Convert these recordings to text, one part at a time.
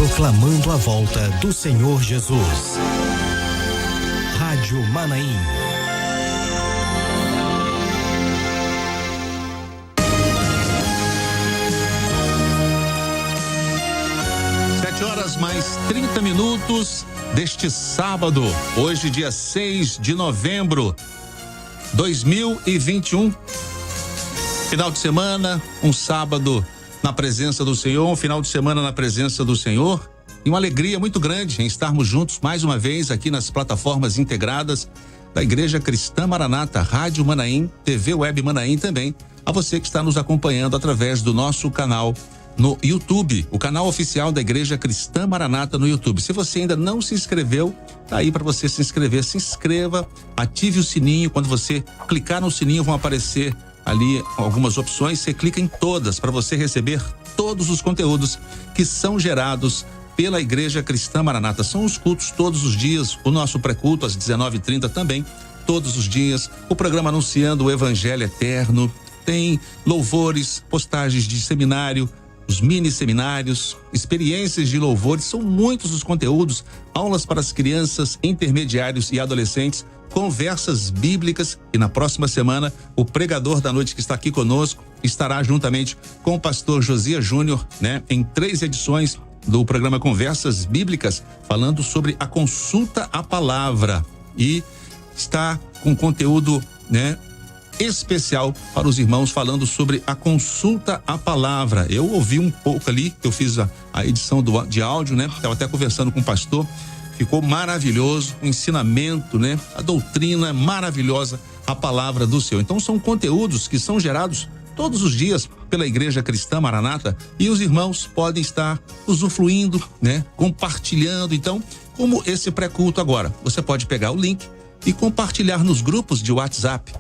proclamando a volta do Senhor Jesus. Rádio Manaim. Horas mais 30 minutos deste sábado, hoje dia 6 de novembro 2021, final de semana, um sábado na presença do Senhor, um final de semana na presença do Senhor e uma alegria muito grande em estarmos juntos mais uma vez aqui nas plataformas integradas da Igreja Cristã Maranata, Rádio Manaim, TV Web Manaim também, a você que está nos acompanhando através do nosso canal no YouTube, o canal oficial da Igreja Cristã Maranata no YouTube. Se você ainda não se inscreveu, tá aí para você se inscrever. Se inscreva, ative o sininho. Quando você clicar no sininho, vão aparecer ali algumas opções. Você clica em todas para você receber todos os conteúdos que são gerados pela Igreja Cristã Maranata. São os cultos todos os dias, o nosso pré-culto às 19h30 também, todos os dias. O programa anunciando o Evangelho Eterno. Tem louvores, postagens de seminário, os mini seminários, experiências de louvores, são muitos os conteúdos, aulas para as crianças, intermediários e adolescentes, conversas bíblicas e na próxima semana o pregador da noite que está aqui conosco estará juntamente com o pastor Josias Júnior, né, em 3 edições do programa Conversas Bíblicas, falando sobre a consulta à palavra e está com conteúdo, né, especial para os irmãos falando sobre a consulta à palavra. Eu ouvi um pouco ali, eu fiz a edição de áudio, né? Estava até conversando com o pastor, ficou maravilhoso, o ensinamento, né? A doutrina maravilhosa, a palavra do Senhor. Então são conteúdos que são gerados todos os dias pela Igreja Cristã Maranata e os irmãos podem estar usufruindo, né? Compartilhando. Então, como esse pré-culto agora, você pode pegar o link e compartilhar nos grupos de WhatsApp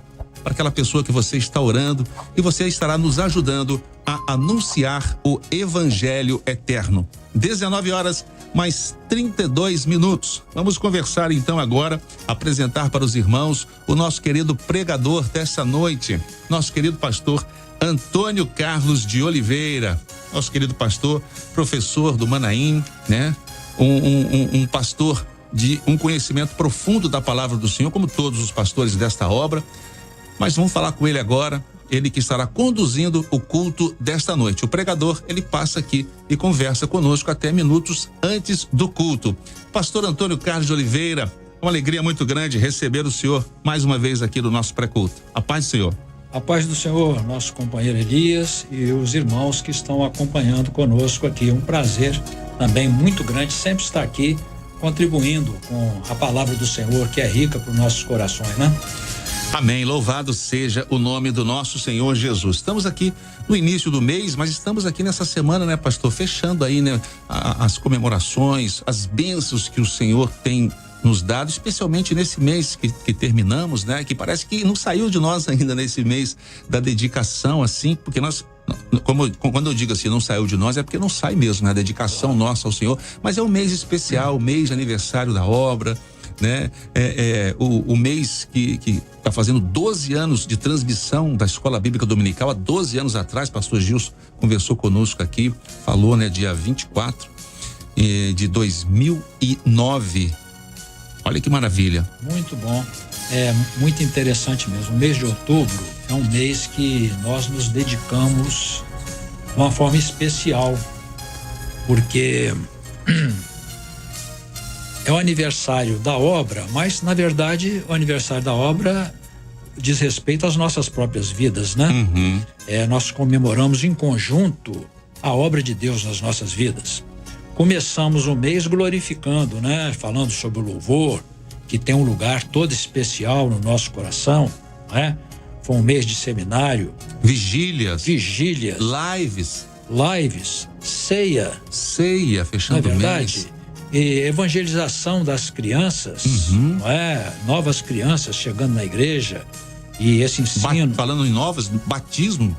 para aquela pessoa que você está orando e você estará nos ajudando a anunciar o Evangelho Eterno. 19 horas mais 32 minutos. Vamos conversar então agora, apresentar para os irmãos o nosso querido pregador dessa noite, nosso querido pastor Antônio Carlos de Oliveira, nosso querido pastor, professor do Manaim, né? Um pastor de um conhecimento profundo da palavra do Senhor, como todos os pastores desta obra. Mas vamos falar com ele agora, ele que estará conduzindo o culto desta noite. O pregador, ele passa aqui e conversa conosco até minutos antes do culto. Pastor Antônio Carlos de Oliveira, uma alegria muito grande receber o senhor mais uma vez aqui no nosso pré-culto. A paz do Senhor. A paz do Senhor, nosso companheiro Elias e os irmãos que estão acompanhando conosco aqui. Um prazer também muito grande sempre estar aqui contribuindo com a palavra do Senhor, que é rica para os nossos corações, né? Amém, louvado seja o nome do nosso Senhor Jesus. Estamos aqui no início do mês, mas estamos aqui nessa semana, né, pastor, fechando aí, né, as comemorações, as bênçãos que o Senhor tem nos dado, especialmente nesse mês que terminamos, né, que parece que não saiu de nós ainda nesse mês da dedicação, assim, porque nós, quando eu digo assim, não saiu de nós, é porque não sai mesmo, né, a dedicação nossa ao Senhor, mas é um mês especial, o mês de aniversário da obra, né? O mês que está fazendo 12 anos de transmissão da Escola Bíblica Dominical. Há 12 anos atrás, pastor Gilson conversou conosco aqui, falou, né, dia 24 de 2009. Olha que maravilha. Muito bom, é muito interessante mesmo. O mês de outubro é um mês que nós nos dedicamos de uma forma especial, porque é o aniversário da obra, mas na verdade o aniversário da obra diz respeito às nossas próprias vidas, né? Uhum. Nós comemoramos em conjunto a obra de Deus nas nossas vidas. Começamos o mês glorificando, né? Falando sobre o louvor, que tem um lugar todo especial no nosso coração, né? Foi um mês de seminário, vigílias, lives, ceia, fechando o mês. E evangelização das crianças, não é? Novas crianças chegando na igreja e esse ensino. Falando em novas, batismo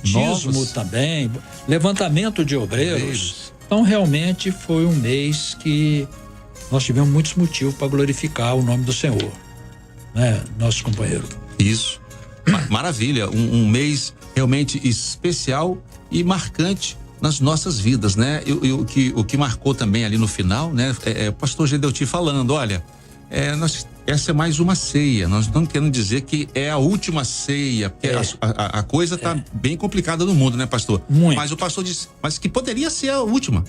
novos. Também, levantamento de obreiros. Então realmente foi um mês que nós tivemos muitos motivos para glorificar o nome do Senhor, né, nosso companheiro? Isso, maravilha, um mês realmente especial e marcante nas nossas vidas, né? E o que marcou também ali no final, né? O pastor Gedeuti falando, olha, essa é mais uma ceia, nós não estamos querendo dizer que é a última ceia, porque a coisa tá bem complicada no mundo, né, pastor? Muito. Mas o pastor disse, mas que poderia ser a última.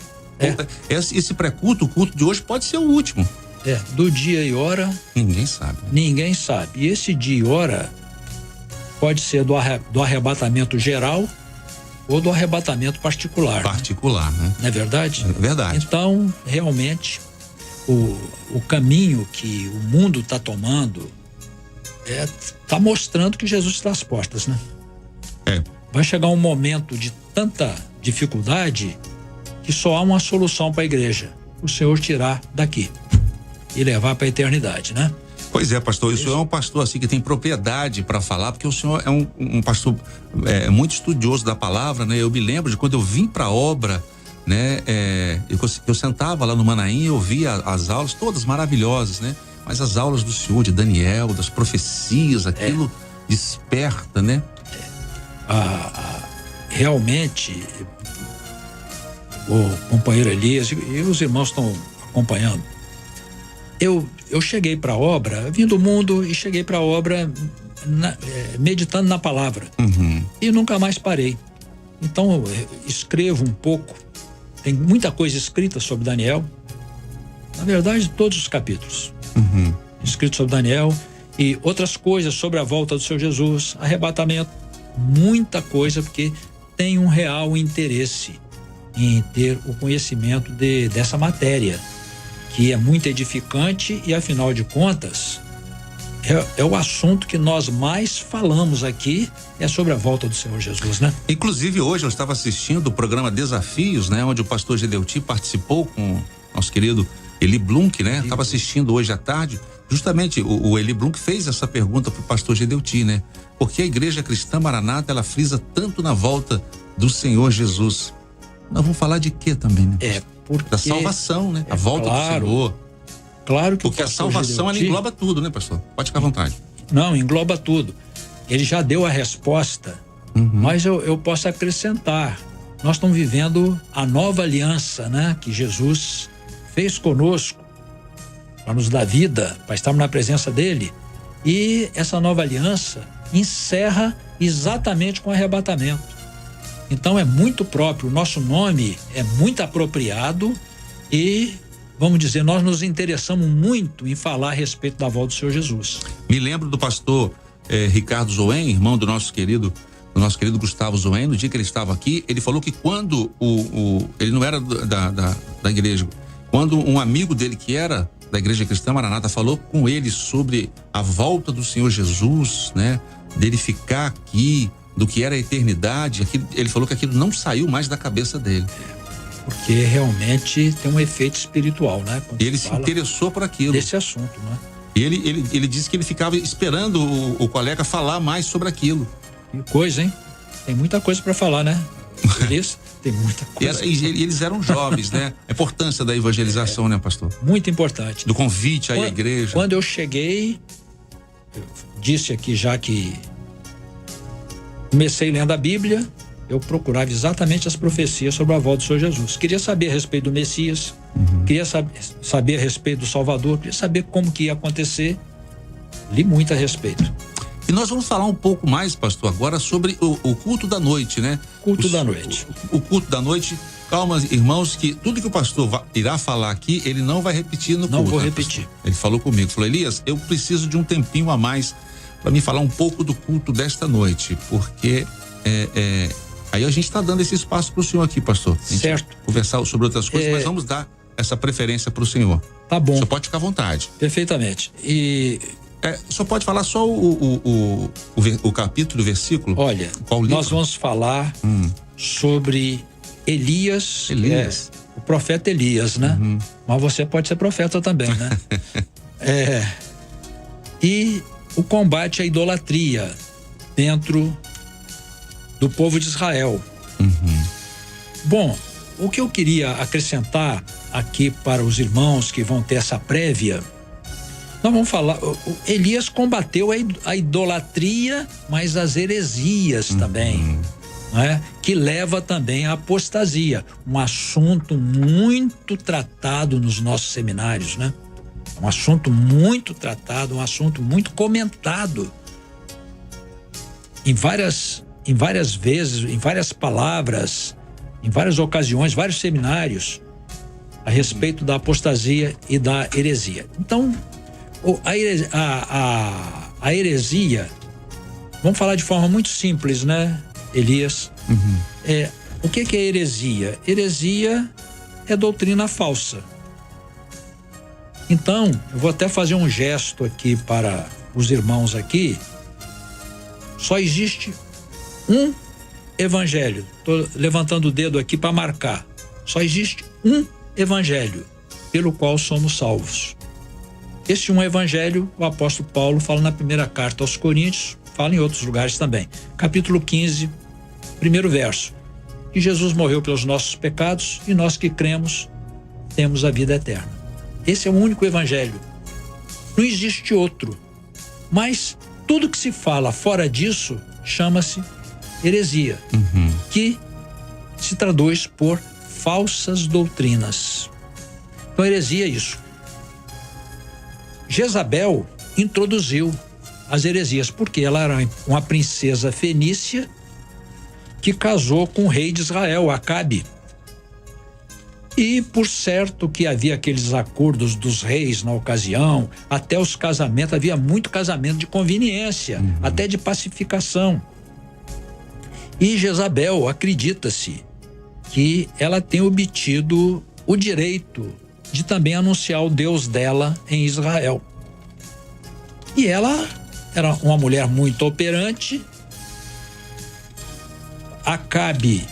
Esse pré-culto, o culto de hoje pode ser o último. Do dia e hora... Ninguém sabe. Ninguém sabe. E esse dia e hora pode ser do arrebatamento geral ou do arrebatamento particular. Particular, né? Não é verdade? É verdade. Então, realmente, o caminho que o mundo está tomando está mostrando que Jesus está às portas, né? Vai chegar um momento de tanta dificuldade que só há uma solução para a igreja: o Senhor tirar daqui e levar para a eternidade, né? Pois é, pastor, o senhor é um pastor assim que tem propriedade para falar, porque o senhor é um pastor muito estudioso da palavra, né? Eu me lembro de quando eu vim para a obra, né? Eu sentava lá no Manaim e ouvia as aulas todas maravilhosas, né? Mas as aulas do senhor, de Daniel, das profecias, aquilo desperta, né? Realmente, o companheiro Elias e os irmãos estão acompanhando. Eu cheguei para a obra, vim do mundo e cheguei para a obra meditando na palavra. E nunca mais parei. Então eu escrevo um pouco, tem muita coisa escrita sobre Daniel, na verdade todos os capítulos escritos sobre Daniel e outras coisas sobre a volta do Senhor Jesus, arrebatamento, muita coisa, porque tem um real interesse em ter o conhecimento dessa matéria, que é muito edificante e, afinal de contas, é o assunto que nós mais falamos aqui, é sobre a volta do Senhor Jesus, né? Inclusive, hoje eu estava assistindo o programa Desafios, né? Onde o pastor Gedeuti participou com o nosso querido Eli Blunk, né? Estava assistindo hoje à tarde, justamente o Eli Blunk fez essa pergunta para o pastor Gedeuti, né? Por que a Igreja Cristã Maranata, ela frisa tanto na volta do Senhor Jesus? Nós vamos falar de quê também, né? Porque da salvação, né? A volta do Senhor. Claro que porque a salvação ela engloba tudo, né, pastor? Pode ficar à vontade. Não, engloba tudo. Ele já deu a resposta, mas eu posso acrescentar. Nós estamos vivendo a nova aliança, né? Que Jesus fez conosco para nos dar vida, para estarmos na presença dele. E essa nova aliança encerra exatamente com o arrebatamento. Então é muito próprio, o nosso nome é muito apropriado e, vamos dizer, nós nos interessamos muito em falar a respeito da volta do Senhor Jesus. Me lembro do pastor Ricardo Zoen, irmão do nosso querido Gustavo Zoen, no dia que ele estava aqui, ele falou que quando ele não era da igreja, quando um amigo dele que era da Igreja Cristã Maranata falou com ele sobre a volta do Senhor Jesus, né? Dele ficar aqui, do que era a eternidade, ele falou que aquilo não saiu mais da cabeça dele. Porque realmente tem um efeito espiritual, né? Ele se interessou por aquilo. Desse assunto, né? E ele disse que ele ficava esperando o colega falar mais sobre aquilo. Que coisa, hein? Tem muita coisa para falar, né? Isso, tem muita coisa. E eles eram jovens, né? A importância da evangelização, né, pastor? Muito importante. Do convite à igreja. Quando eu cheguei, eu disse aqui já que comecei lendo a Bíblia, eu procurava exatamente as profecias sobre a volta do Senhor Jesus. Queria saber a respeito do Messias, queria saber a respeito do Salvador, queria saber como que ia acontecer. Li muito a respeito. E nós vamos falar um pouco mais, pastor, agora sobre o culto da noite, né? Culto da noite. O culto da noite, calma, irmãos, que tudo que o pastor irá falar aqui, ele não vai repetir no culto. Não vou repetir. Pastor? Ele falou comigo, falou: Elias, eu preciso de um tempinho a mais para me falar um pouco do culto desta noite, porque aí a gente está dando esse espaço para o senhor aqui, pastor. Certo. Conversar sobre outras coisas, mas vamos dar essa preferência para o senhor. Tá bom. O senhor pode ficar à vontade. Perfeitamente. E só pode falar só o capítulo, o versículo? Olha, nós vamos falar sobre Elias. O profeta Elias, né? Mas você pode ser profeta também, né? E o combate à idolatria dentro do povo de Israel. Bom, o que eu queria acrescentar aqui para os irmãos que vão ter essa prévia, nós vamos falar, Elias combateu a idolatria, mas as heresias também, não é? que leva também à apostasia, um assunto muito tratado nos nossos seminários, né? Um assunto muito tratado, um assunto muito comentado em várias vezes, em várias palavras, em várias ocasiões, vários seminários a respeito da apostasia e da heresia. Então, a heresia, vamos falar de forma muito simples, né, Elias? O que é heresia? Heresia é doutrina falsa. Então, eu vou até fazer um gesto aqui para os irmãos aqui. Só existe um evangelho. Estou levantando o dedo aqui para marcar. Só existe um evangelho pelo qual somos salvos. Esse um evangelho, o apóstolo Paulo fala na primeira carta aos Coríntios, fala em outros lugares também. Capítulo 15, primeiro verso. Que Jesus morreu pelos nossos pecados e nós que cremos temos a vida eterna. Esse é o único evangelho. Não existe outro. Mas tudo que se fala fora disso chama-se heresia, que se traduz por falsas doutrinas. Então, heresia é isso. Jezabel introduziu as heresias, porque ela era uma princesa fenícia que casou com o rei de Israel, Acabe. E por certo que havia aqueles acordos dos reis na ocasião, até os casamentos, havia muito casamento de conveniência, até de pacificação. E Jezabel, acredita-se que ela tem obtido o direito de também anunciar o Deus dela em Israel. E ela era uma mulher muito operante. Acabe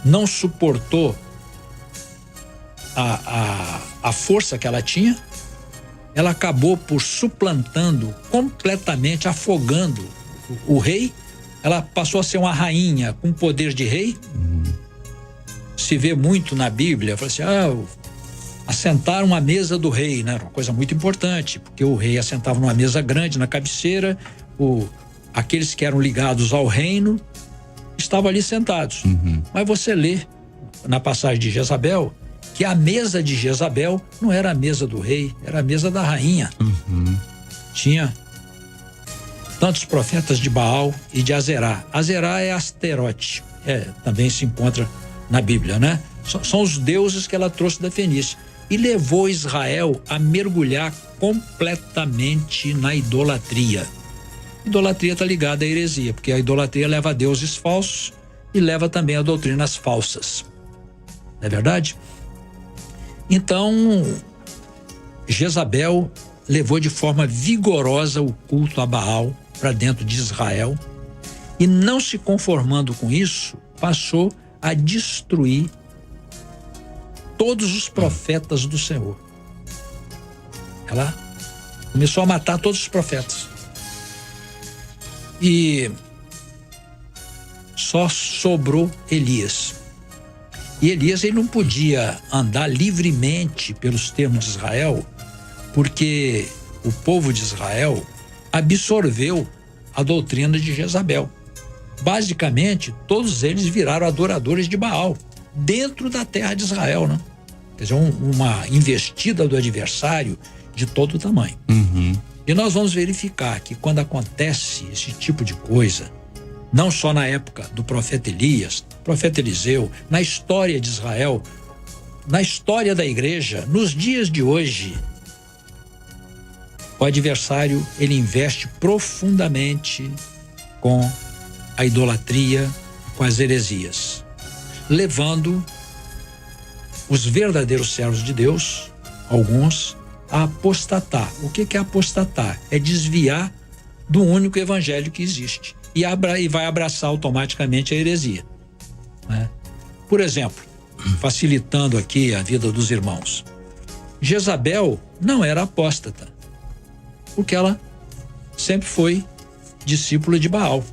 não suportou a força que ela tinha. Ela acabou por suplantando completamente, afogando o rei. Ela passou a ser uma rainha com poder de rei. Se vê muito na Bíblia, fala assim, assentaram à mesa do rei, né? Era uma coisa muito importante, porque o rei assentava numa mesa grande na cabeceira, aqueles que eram ligados ao reino estavam ali sentados. Mas você lê na passagem de Jezabel que a mesa de Jezabel não era a mesa do rei, era a mesa da rainha. Tinha tantos profetas de Baal e de Azerá. Azerá é Asterote, também se encontra na Bíblia, né? São os deuses que ela trouxe da Fenícia e levou Israel a mergulhar completamente na idolatria. Idolatria está ligada à heresia, porque a idolatria leva a deuses falsos e leva também a doutrinas falsas. Não é verdade? Então, Jezabel levou de forma vigorosa o culto a Baal para dentro de Israel e, não se conformando com isso, passou a destruir todos os profetas do Senhor. Ela começou a matar todos os profetas. E só sobrou Elias. E Elias, ele não podia andar livremente pelos termos de Israel, porque o povo de Israel absorveu a doutrina de Jezabel. Basicamente, todos eles viraram adoradores de Baal, dentro da terra de Israel, né? Quer dizer, uma investida do adversário de todo tamanho. E nós vamos verificar que quando acontece esse tipo de coisa, não só na época do profeta Elias, profeta Eliseu, na história de Israel, na história da igreja, nos dias de hoje, o adversário, ele investe profundamente com a idolatria, com as heresias, levando os verdadeiros servos de Deus, alguns, a apostatar. O que é apostatar? É desviar do único evangelho que existe e vai abraçar automaticamente a heresia, né? Por exemplo, facilitando aqui a vida dos irmãos, Jezabel não era apóstata, porque ela sempre foi discípula de Baal.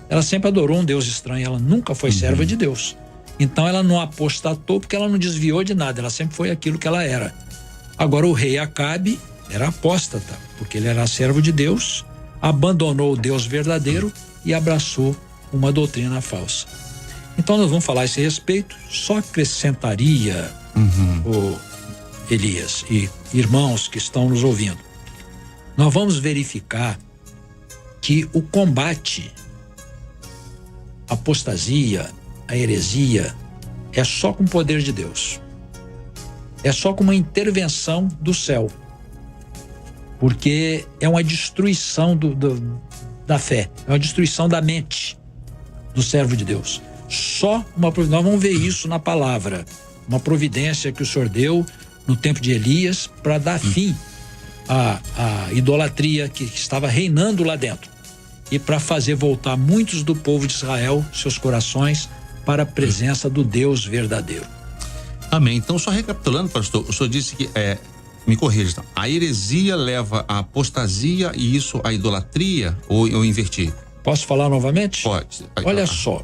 Ela sempre adorou um Deus estranho, ela nunca foi serva de Deus. Então ela não apostatou porque ela não desviou de nada, ela sempre foi aquilo que ela era. Agora o rei Acabe era apóstata, porque ele era servo de Deus, abandonou o Deus verdadeiro e abraçou uma doutrina falsa. Então nós vamos falar a esse respeito, só acrescentaria, o Elias e irmãos que estão nos ouvindo. Nós vamos verificar que o combate à apostasia, à heresia, é só com o poder de Deus. É só com uma intervenção do céu. Porque é uma destruição da fé, é uma destruição da mente do servo de Deus. Só uma providência, nós vamos ver isso na palavra, uma providência que o Senhor deu no tempo de Elias para dar fim à idolatria que estava reinando lá dentro e para fazer voltar muitos do povo de Israel, seus corações, para a presença do Deus verdadeiro. Amém. Então, só recapitulando, pastor, o senhor disse que me corrija, então, a heresia leva à apostasia e isso à idolatria, ou eu inverti? Posso falar novamente? Pode. Olha só,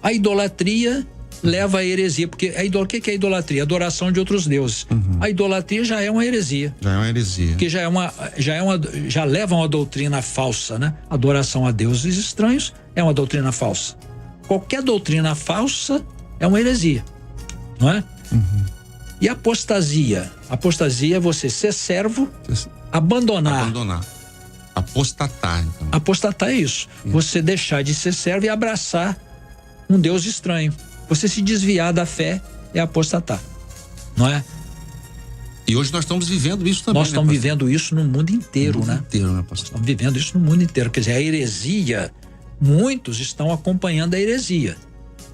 a idolatria leva à heresia, porque o que é a idolatria? Adoração de outros deuses. A idolatria já é uma heresia. Já é uma heresia. Porque já leva a uma doutrina falsa, né? Adoração a deuses estranhos é uma doutrina falsa. Qualquer doutrina falsa é uma heresia, não é? E apostasia? Apostasia é você ser servo, abandonar. Apostatar, então. Apostatar é isso. Você deixar de ser servo e abraçar um Deus estranho. Você se desviar da fé é apostatar, não é? E hoje nós estamos vivendo isso também. Nós estamos vivendo isso no mundo inteiro, no mundo né? inteiro, né, pastor? Estamos vivendo isso no mundo inteiro. Quer dizer, a heresia, muitos estão acompanhando a heresia,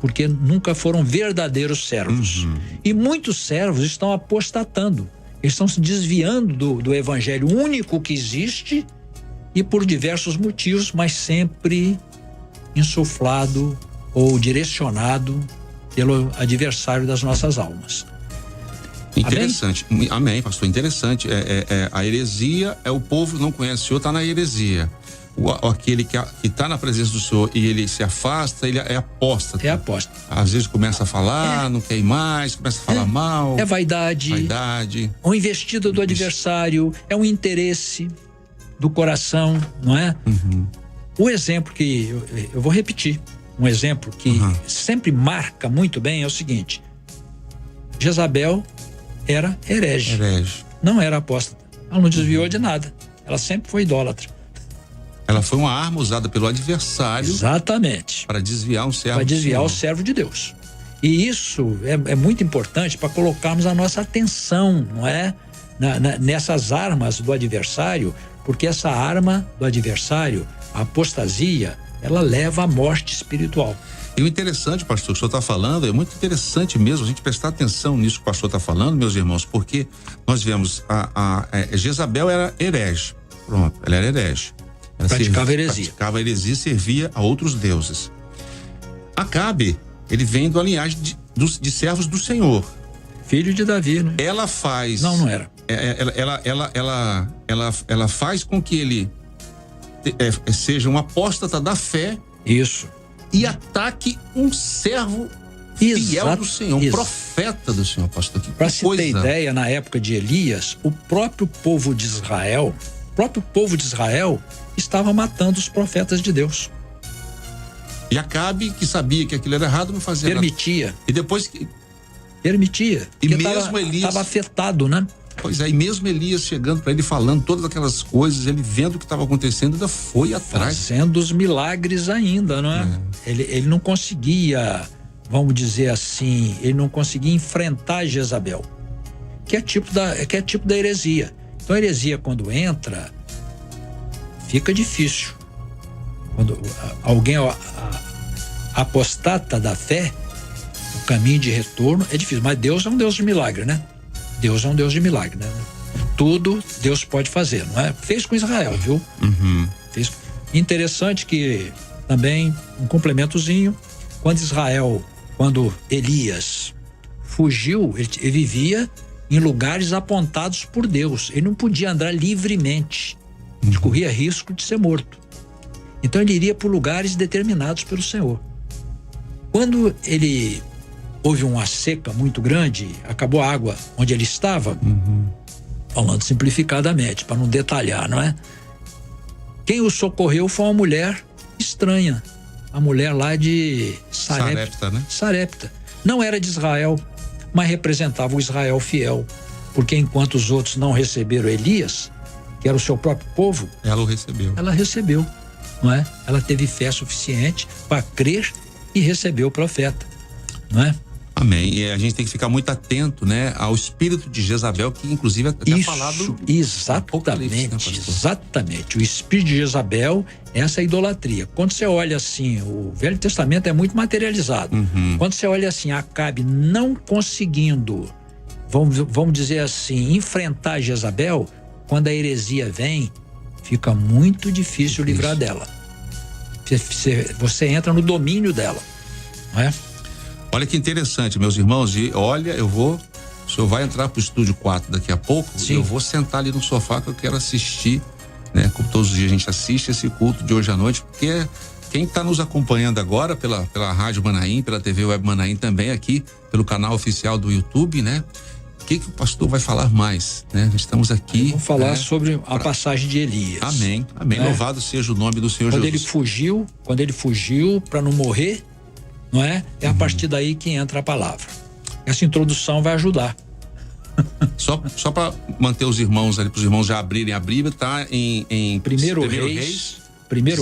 porque nunca foram verdadeiros servos. E muitos servos estão apostatando. Eles estão se desviando do evangelho único que existe e por diversos motivos, mas sempre insuflado ou direcionado pelo adversário das nossas almas. Interessante. Amém, pastor. Interessante. A heresia é o povo não conhece o Senhor, está na heresia. Aquele que está na presença do Senhor e ele se afasta, ele é apóstata. É apóstata. Às vezes começa a falar, não quer ir mais, começa a falar mal. É vaidade. Uma investida do adversário, é um interesse do coração, não é? O exemplo que eu vou repetir, um exemplo que sempre marca muito bem é o seguinte: Jezabel era herege. Não era apóstata. Ela não desviou de nada. Ela sempre foi idólatra. Ela foi uma arma usada pelo adversário. Exatamente. Para desviar um servo. Para desviar o servo de Deus. E isso é muito importante para colocarmos a nossa atenção, não é? Nessas armas do adversário, porque essa arma do adversário, a apostasia, ela leva à morte espiritual. E o interessante, pastor, que o senhor está falando, é muito interessante mesmo a gente prestar atenção nisso que o pastor está falando, meus irmãos, porque nós vemos Jezabel era herege. Pronto, ela era herege. Ela praticava heresia. Praticava heresia e servia a outros deuses. Acabe, ele vem da linhagem de servos do Senhor. Filho de Davi, né? Ela faz. Não era. Ela faz com que ele seja um apóstata da fé. Isso. E ataque um servo fiel do Senhor, um profeta do Senhor, pastor. Para se ter ideia, na época de Elias, o próprio povo de Israel estava matando os profetas de Deus. E Acabe, que sabia que aquilo era errado, não fazia permitia. Nada. E depois que... Permitia. E mesmo Elias... Estava afetado, né? Pois é, e mesmo Elias chegando para ele, falando todas aquelas coisas, ele vendo o que estava acontecendo, ainda foi atrás. Fazendo os milagres ainda, não é? Ele não conseguia, vamos dizer assim, ele não conseguia enfrentar Jezabel, que é tipo da heresia. Então a heresia, quando entra, fica difícil. Quando alguém apostata da fé, o caminho de retorno é difícil. Mas Deus é um Deus de milagre, né? Deus é um Deus de milagre, né? Tudo Deus pode fazer, não é? Fez com Israel, viu? Fez. Interessante que também, um complementozinho, quando Elias fugiu, ele vivia em lugares apontados por Deus. Ele não podia andar livremente. Ele corria risco de ser morto. Então ele iria por lugares determinados pelo Senhor. Quando houve uma seca muito grande, acabou a água onde ele estava, falando simplificadamente, para não detalhar, não é? Quem o socorreu foi uma mulher estranha, a mulher lá de Sarepta, né? Sarepta. Não era de Israel, mas representava o Israel fiel. Porque enquanto os outros não receberam Elias, que era o seu próprio povo, ela o recebeu. Ela recebeu, não é? Ela teve fé suficiente para crer e receber o profeta, não é? Amém. E a gente tem que ficar muito atento, né, ao espírito de Jezabel, que inclusive é falado. Exatamente, né, exatamente. O espírito de Jezabel é essa idolatria. Quando você olha assim, o Velho Testamento é muito materializado. Quando você olha assim, Acabe não conseguindo, vamos dizer assim, enfrentar Jezabel, quando a heresia vem, fica muito difícil livrar dela. Você entra no domínio dela, não é? Olha que interessante, meus irmãos, e olha, o senhor vai entrar pro estúdio 4 daqui a pouco. Sim. Eu vou sentar ali no sofá que eu quero assistir, né? Como todos os dias a gente assiste esse culto de hoje à noite, porque quem está nos acompanhando agora pela Rádio Manaim, pela TV Web Manaim também aqui, pelo canal oficial do YouTube, né? O que o pastor vai falar mais, né? Estamos aqui. Vamos falar sobre a passagem de Elias. Amém, amém. Louvado seja o nome do Senhor Jesus. Quando ele fugiu para não morrer, não é? É a partir daí que entra a palavra. Essa introdução vai ajudar. Só para manter os irmãos ali, para os irmãos já abrirem a Bíblia, tá em Primeiro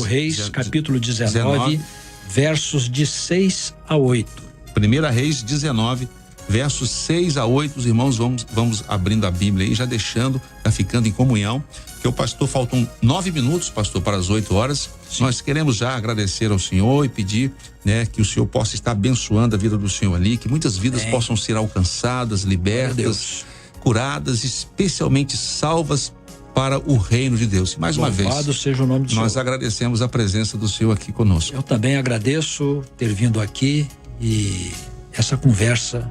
Reis, capítulo 19, versos de 6 a 8. 1 Reis 19, versos 6 a 8, os irmãos vamos abrindo a Bíblia aí, já deixando, já ficando em comunhão, que o pastor, faltam 9 minutos, pastor, para as 8 horas. Sim. Nós queremos já agradecer ao Senhor e pedir, né, que o Senhor possa estar abençoando a vida do Senhor ali, que muitas vidas possam ser alcançadas, libertas, curadas, especialmente salvas para o reino de Deus. E mais uma vez, louvado seja o nome do nós Senhor. Agradecemos a presença do Senhor aqui conosco. Eu também agradeço ter vindo aqui e essa conversa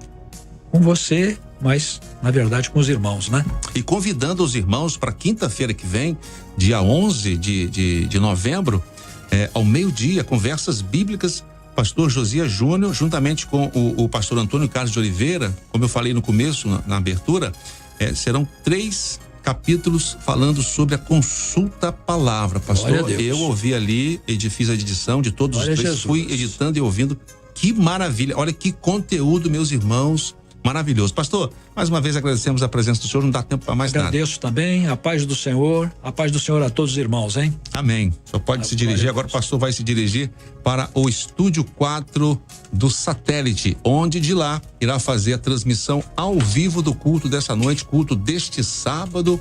com você, mas na verdade com os irmãos, né? E convidando os irmãos para quinta-feira que vem, dia 11 de novembro, ao meio-dia, conversas bíblicas, pastor Josias Júnior, juntamente com o pastor Antônio Carlos de Oliveira, como eu falei no começo, na abertura, serão 3 capítulos falando sobre a consulta à palavra, pastor. Eu ouvi ali, fiz a edição de todos os 3, fui editando e ouvindo. Que maravilha, olha que conteúdo, meus irmãos, maravilhoso. Pastor, mais uma vez agradecemos a presença do Senhor, não dá tempo para mais nada. Agradeço também, a paz do Senhor a todos os irmãos, hein? Amém. Só pode se dirigir, agora o pastor vai se dirigir para o estúdio 4 do satélite, onde de lá irá fazer a transmissão ao vivo do culto dessa noite, culto deste sábado.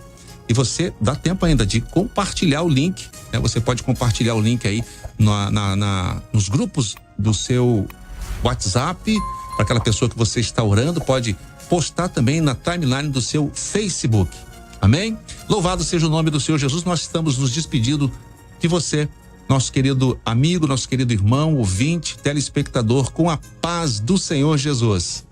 E você dá tempo ainda de compartilhar o link, né? Você pode compartilhar o link aí nos grupos do seu WhatsApp, para aquela pessoa que você está orando, pode postar também na timeline do seu Facebook. Amém? Louvado seja o nome do Senhor Jesus. Nós estamos nos despedindo de você, nosso querido amigo, nosso querido irmão, ouvinte, telespectador, com a paz do Senhor Jesus.